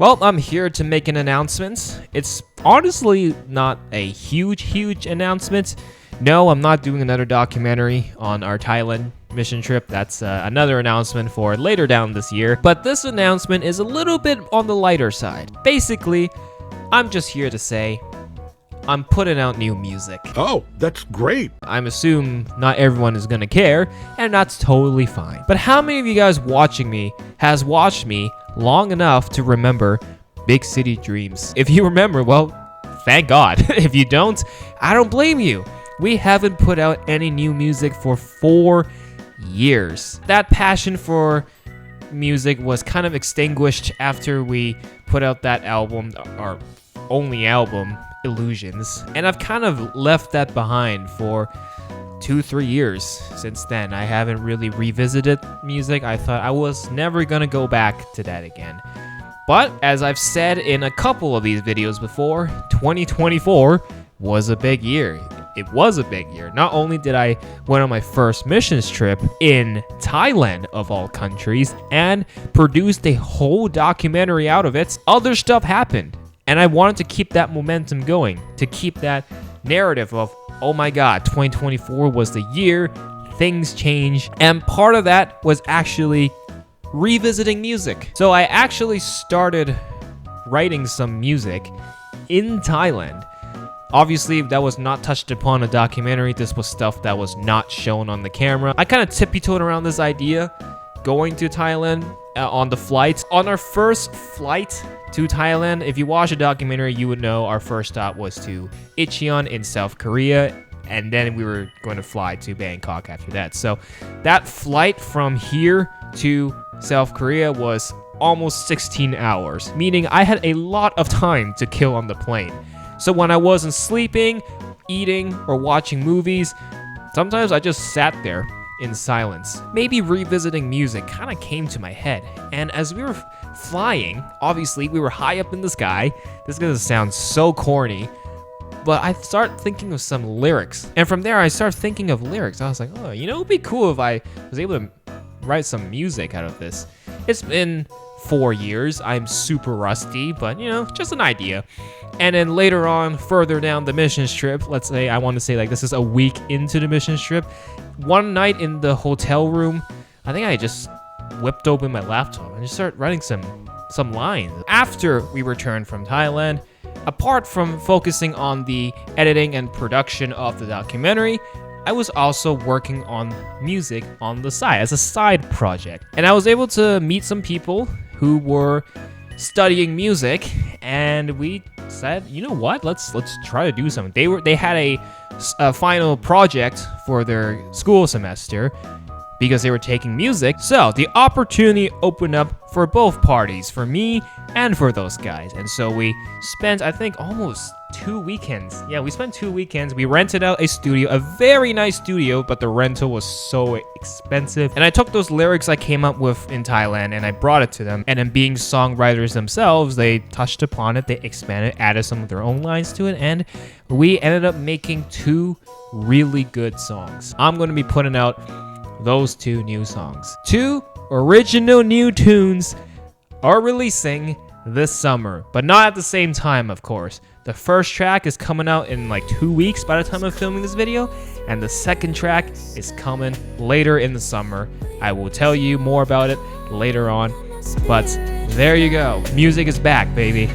Well, I'm here to make an announcement. It's honestly not a huge announcement. No, I'm not doing another documentary on our Thailand mission trip. That's another announcement for later down this year. But this announcement is a little bit on the lighter side. Basically, I'm just here to say I'm putting out new music. Oh, that's great. I'm assuming not everyone is gonna care, and that's totally fine. But how many of you guys watching me has watched me long enough to remember Big City Dreams? If you remember, well, thank God. If you don't, I don't blame you. We haven't put out any new music for 4 years. That passion for music was kind of extinguished after we put out that album, our only album, Illusions, and I've kind of left that behind for 2-3 years since then. I haven't really revisited music. I thought I was never gonna go back to that again. But as I've said in a couple of these videos before, 2024 was a big year. It was a big year. Not only did I went on my first missions trip in Thailand of all countries and produced a whole documentary out of it, other stuff happened. And I wanted to keep that momentum going, to keep that narrative of, oh my God, 2024 was the year, things changed. And part of that was actually revisiting music. So I actually started writing some music in Thailand. Obviously, that was not touched upon in a documentary. This was stuff that was not shown on the camera. I kind of tippy-toed around this idea, going to Thailand on the flight. On our first flight to Thailand, if you watch a documentary, you would know our first stop was to Incheon in South Korea, and then we were going to fly to Bangkok after that. So that flight from here to South Korea was almost 16 hours, meaning I had a lot of time to kill on the plane. So when I wasn't sleeping, eating, or watching movies, sometimes I just sat there in silence. Maybe revisiting music kind of came to my head. And as we were flying, obviously we were high up in the sky. This is gonna sound so corny, but I started thinking of some lyrics. And from there, I started thinking of lyrics. I was like, oh, you know, it'd be cool if I was able to write some music out of this. It's been 4 years. I'm super rusty, but you know, just an idea. And then later on, further down the missions trip, let's say I want to say like this is a week into the missions trip. One night in the hotel room, I think I just whipped open my laptop and just started writing some lines. After we returned from Thailand, apart from focusing on the editing and production of the documentary, I was also working on music on the side as a side project. And I was able to meet some people who were studying music, and we said, you know what, let's try to do something. They had a final project for their school semester because they were taking music. So the opportunity opened up for both parties, for me and for those guys. And so we spent, I think, almost 2 weekends. Yeah, we spent 2 weekends. We rented out a studio, a very nice studio, but the rental was so expensive. And I took those lyrics I came up with in Thailand and I brought it to them. And then being songwriters themselves, they touched upon it, they expanded, added some of their own lines to it, and we ended up making 2 really good songs. I'm going to be putting out those 2 new songs. 2 original new tunes are releasing this summer, but not at the same time, of course. The first track is coming out in like 2 weeks by the time I'm filming this video, and the second track is coming later in the summer. I will tell you more about it later on, but there you go. Music is back, baby.